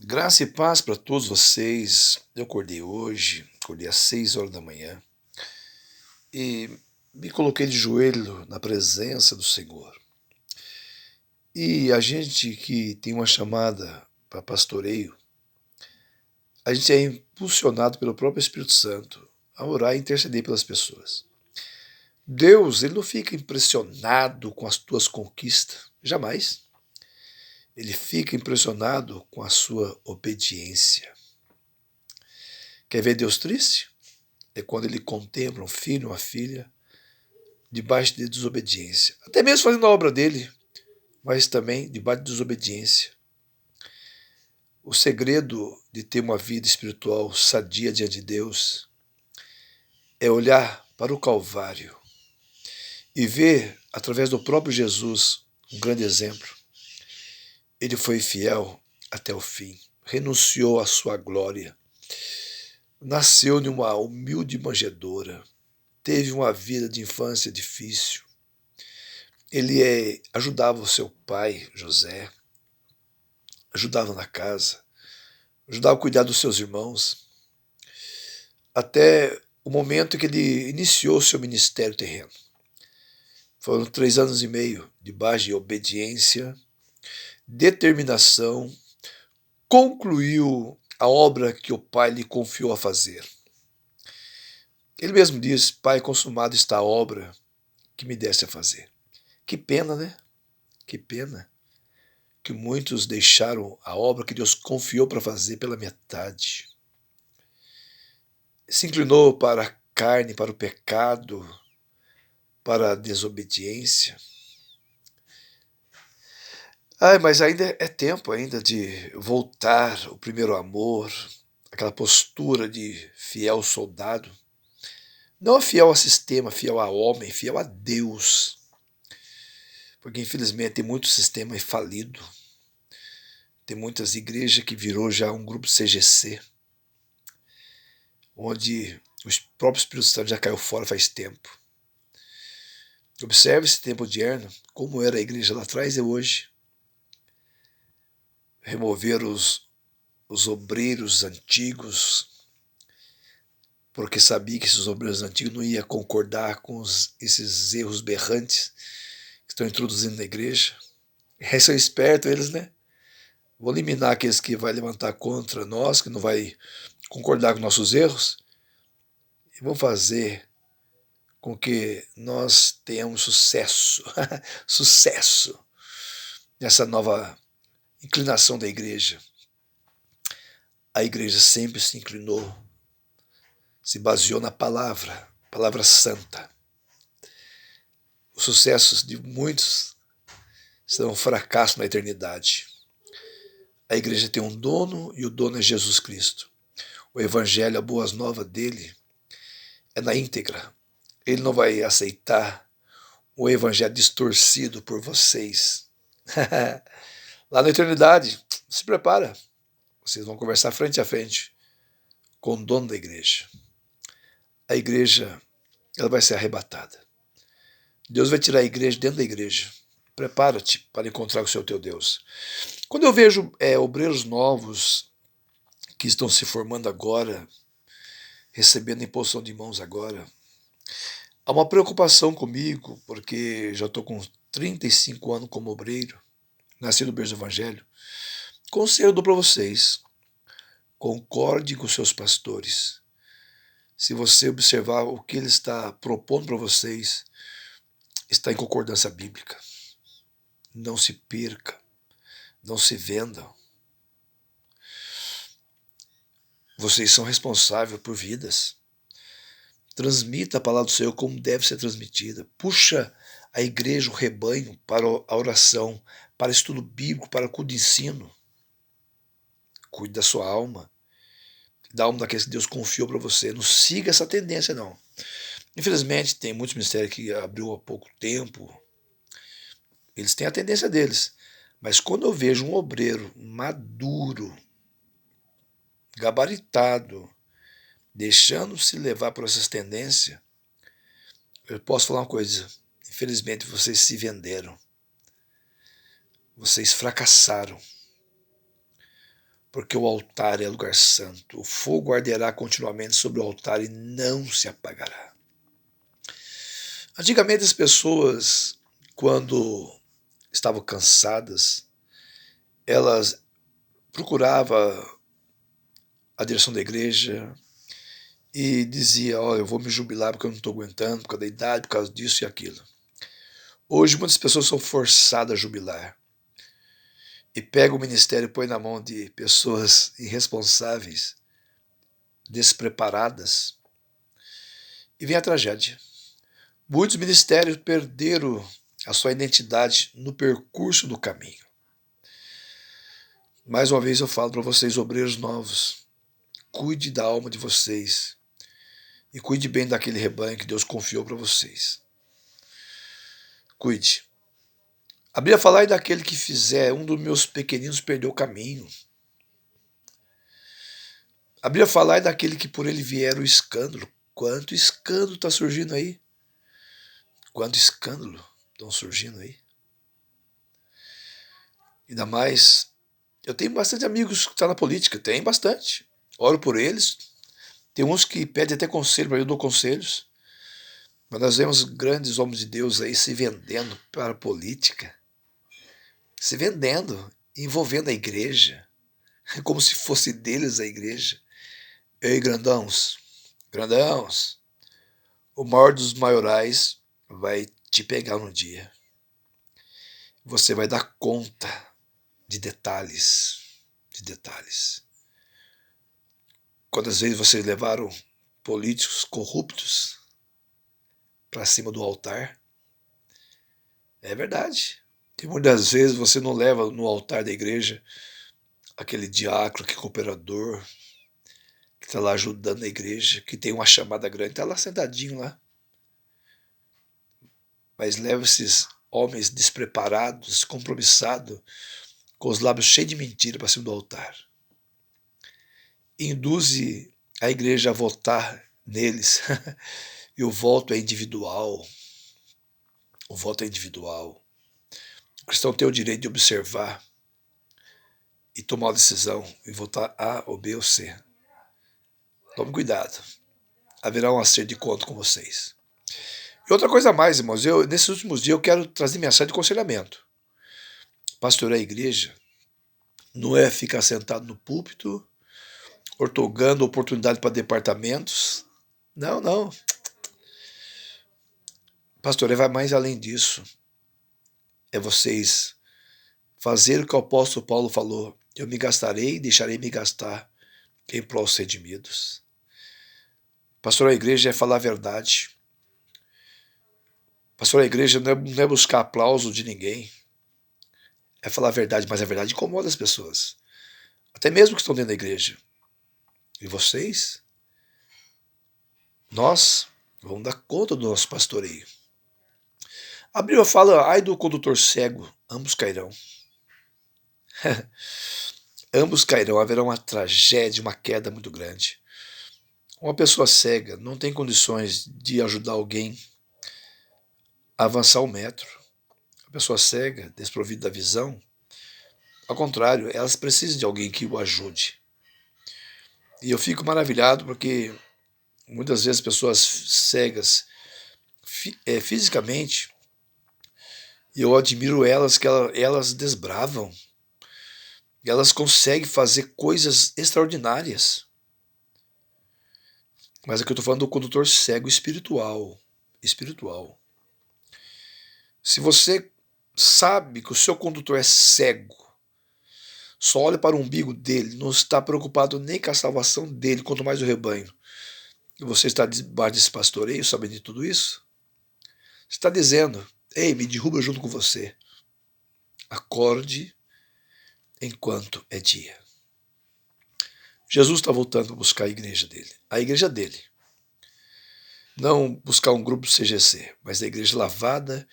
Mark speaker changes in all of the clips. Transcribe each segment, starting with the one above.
Speaker 1: Graça e paz para todos vocês. Eu acordei hoje, acordei às 6 horas da manhã e me coloquei de joelho na presença do Senhor. E a gente que tem uma chamada para pastoreio, a gente é impulsionado pelo próprio Espírito Santo a orar e interceder pelas pessoas. Deus, ele não fica impressionado com as tuas conquistas, jamais. Ele fica impressionado com a sua obediência. Quer ver Deus triste? É quando ele contempla um filho, uma filha, debaixo de desobediência. Até mesmo fazendo a obra dele, mas também debaixo de desobediência. O segredo de ter uma vida espiritual sadia diante de Deus é olhar para o Calvário e ver, através do próprio Jesus, um grande exemplo. Ele foi fiel até o fim, renunciou à sua glória, nasceu numa humilde manjedoura, teve uma vida de infância difícil. Ele ajudava o seu pai, José, ajudava na casa, ajudava a cuidar dos seus irmãos, até o momento em que ele iniciou seu ministério terreno. Foram 3 anos e meio de base de obediência, determinação, concluiu a obra que o pai lhe confiou a fazer. Ele mesmo diz: Pai, consumado está a obra que me deste a fazer. Que pena, né? Que pena que muitos deixaram a obra que Deus confiou para fazer pela metade. Se inclinou para a carne, para o pecado, para a desobediência. Mas ainda é tempo ainda de voltar ao primeiro amor, aquela postura de fiel soldado. Não fiel ao sistema, fiel a homem, fiel a Deus. Porque infelizmente tem muito sistema falido. Tem muitas igrejas que virou já um grupo CGC, onde o próprio Espírito Santo já caiu fora faz tempo. Observe esse tempo de Erna, como era a igreja lá atrás e hoje. Remover os obreiros antigos, porque sabia que esses obreiros antigos não iam concordar com esses erros berrantes que estão introduzindo na igreja. Eles são espertos, eles, né? Vão eliminar aqueles que vai levantar contra nós, que não vai concordar com nossos erros, e vão fazer com que nós tenhamos sucesso, sucesso nessa nova inclinação da igreja. A igreja sempre se inclinou, se baseou na palavra santa. Os sucessos de muitos serão um fracasso na eternidade. A igreja tem um dono e o dono é Jesus Cristo. O evangelho, a boas novas dele, é na íntegra. Ele não vai aceitar o evangelho distorcido por vocês. Lá na eternidade, se prepara. Vocês vão conversar frente a frente com o dono da igreja. A igreja, ela vai ser arrebatada. Deus vai tirar a igreja dentro da igreja. Prepara-te para encontrar com o seu teu Deus. Quando eu vejo obreiros novos que estão se formando agora, recebendo imposição de mãos agora, há uma preocupação comigo, porque já estou com 35 anos como obreiro, nasci no berço do evangelho. Conselho dou para vocês: concorde com seus pastores. Se você observar o que ele está propondo para vocês, está em concordância bíblica. Não se perca, não se vendam. Vocês são responsáveis por vidas. Transmita a palavra do Senhor como deve ser transmitida. Puxa a igreja, o rebanho, para a oração, para estudo bíblico, para o culto de ensino. Cuide da sua alma, da alma daqueles que Deus confiou para você. Não siga essa tendência, não. Infelizmente, tem muitos ministérios que abriu há pouco tempo. Eles têm a tendência deles. Mas quando eu vejo um obreiro maduro, gabaritado, deixando-se levar por essas tendências, eu posso falar uma coisa: infelizmente vocês se venderam, vocês fracassaram, porque o altar é lugar santo. O fogo arderá continuamente sobre o altar e não se apagará. Antigamente as pessoas, quando estavam cansadas, elas procuravam a direção da igreja e dizia: eu vou me jubilar porque eu não estou aguentando, por causa da idade, por causa disso e aquilo. Hoje muitas pessoas são forçadas a jubilar e pega o ministério e põe na mão de pessoas irresponsáveis, despreparadas, e vem a tragédia. Muitos ministérios perderam a sua identidade no percurso do caminho. Mais uma vez eu falo para vocês, obreiros novos, cuide da alma de vocês e cuide bem daquele rebanho que Deus confiou para vocês. Cuide. A Bíblia fala daquele que fizer um dos meus pequeninos perder o caminho. A Bíblia fala daquele que por ele vier o escândalo. Quanto escândalo está surgindo aí? Quanto escândalo estão surgindo aí? Ainda mais, eu tenho bastante amigos que estão na política, tem bastante. Oro por eles. Tem uns que pedem até conselho, para eu dou conselhos. Mas nós vemos grandes homens de Deus aí se vendendo para a política. Se vendendo, envolvendo a igreja. Como se fosse deles a igreja. Ei, grandãos, o maior dos maiorais vai te pegar um dia. Você vai dar conta de detalhes. Quantas vezes vocês levaram políticos corruptos para cima do altar? É verdade. E muitas vezes você não leva no altar da igreja aquele diácono, aquele cooperador que está lá ajudando a igreja, que tem uma chamada grande, está lá sentadinho lá. Mas leva esses homens despreparados, descompromissados, com os lábios cheios de mentira para cima do altar. Induze a igreja a votar neles. E o voto é individual. O voto é individual. O cristão tem o direito de observar e tomar uma decisão e votar A ou B ou C. Tome cuidado. Haverá um acerto de conta com vocês. E outra coisa a mais, irmãos, nesses últimos dias eu quero trazer mensagem de aconselhamento. Pastorear a igreja não é ficar sentado no púlpito, ortogando oportunidade para departamentos. Não. Pastorear vai mais além disso. É vocês fazer o que o apóstolo Paulo falou. Eu me gastarei e deixarei me gastar em prol dos redimidos. Pastorear a igreja é falar a verdade. Pastorear a igreja não é buscar aplauso de ninguém. É falar a verdade, mas a verdade incomoda as pessoas. Até mesmo que estão dentro da igreja. E vocês? Nós vamos dar conta do nosso pastoreio. A Bíblia fala, ai do condutor cego, ambos cairão. Ambos cairão, haverá uma tragédia, uma queda muito grande. Uma pessoa cega não tem condições de ajudar alguém a avançar 1 metro. A pessoa cega, desprovida da visão, ao contrário, elas precisam de alguém que o ajude. E eu fico maravilhado porque muitas vezes pessoas cegas fisicamente, e eu admiro elas que elas desbravam. Elas conseguem fazer coisas extraordinárias. Mas aqui eu estou falando do condutor cego espiritual. Se você sabe que o seu condutor é cego, só olha para o umbigo dele, não está preocupado nem com a salvação dele, quanto mais o rebanho, e você está debaixo desse pastoreio, sabendo de tudo isso, você está dizendo, ei, me derruba junto com você. Acorde enquanto é dia. Jesus está voltando para buscar a igreja dele. Não buscar um grupo CGC, mas a igreja lavada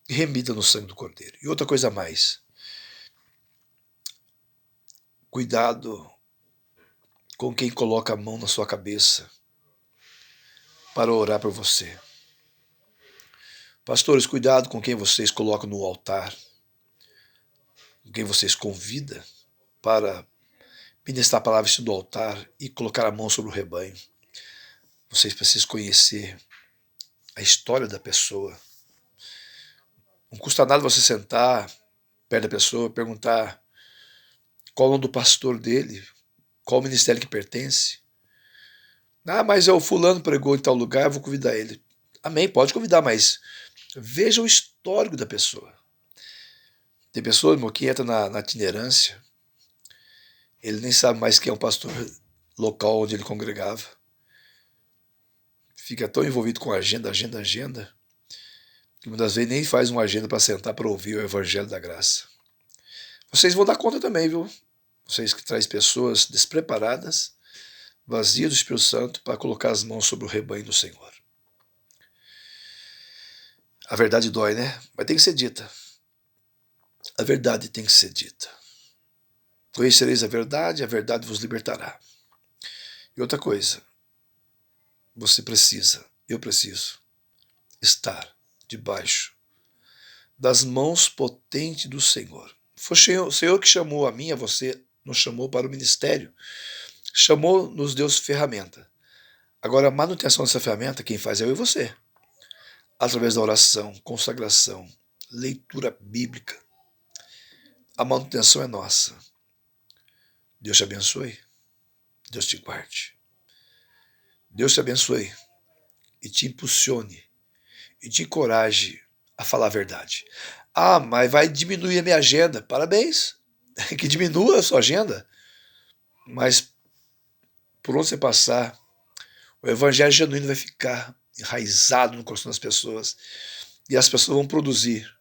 Speaker 1: e remida no sangue do Cordeiro. E outra coisa a mais, cuidado com quem coloca a mão na sua cabeça para orar por você. Pastores, cuidado com quem vocês colocam no altar, com quem vocês convidam para ministrar a palavra do altar e colocar a mão sobre o rebanho. Vocês precisam conhecer a história da pessoa. Não custa nada você sentar perto da pessoa, perguntar qual o nome do pastor dele, qual o ministério que pertence. Mas o fulano pregou em tal lugar, eu vou convidar ele. Amém, pode convidar, mas veja o histórico da pessoa. Tem pessoas, irmão, que entra na itinerância, ele nem sabe mais quem é o pastor local onde ele congregava. Fica tão envolvido com agenda, que muitas vezes nem faz uma agenda para sentar para ouvir o evangelho da graça. Vocês vão dar conta também, viu? Vocês que trazem pessoas despreparadas, vazias do Espírito Santo, para colocar as mãos sobre o rebanho do Senhor. A verdade dói, né? Mas tem que ser dita. A verdade tem que ser dita. Conhecereis a verdade vos libertará. E outra coisa, você precisa, eu preciso, estar debaixo das mãos potentes do Senhor. Foi o Senhor que chamou a mim, a você, nos chamou para o ministério. Chamou, nos deu ferramenta. Agora, a manutenção dessa ferramenta, quem faz é eu e você. Através da oração, consagração, leitura bíblica. A manutenção é nossa. Deus te abençoe. Deus te guarde. Deus te abençoe e te impulsione e te encoraje a falar a verdade. Mas vai diminuir a minha agenda. Parabéns. Que diminua a sua agenda. Mas por onde você passar, o evangelho genuíno vai ficar enraizado no coração das pessoas. E as pessoas vão produzir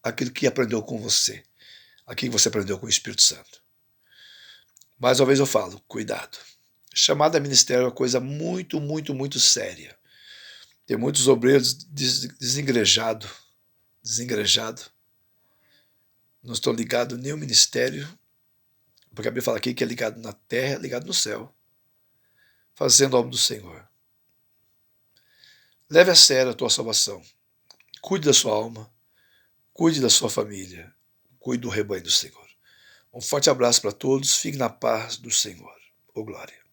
Speaker 1: aquilo que aprendeu com você. Aquilo que você aprendeu com o Espírito Santo. Mais uma vez eu falo, cuidado. Chamada a ministério é uma coisa muito, muito, muito séria. Tem muitos obreiros desengrejados. Não estão ligados nem ao ministério, porque a Bíblia fala aqui que é ligado na terra, ligado no céu, fazendo a obra do Senhor. Leve a sério a tua salvação. Cuide da sua alma, cuide da sua família, cuide do rebanho do Senhor. Um forte abraço para todos, fique na paz do Senhor. Ô glória.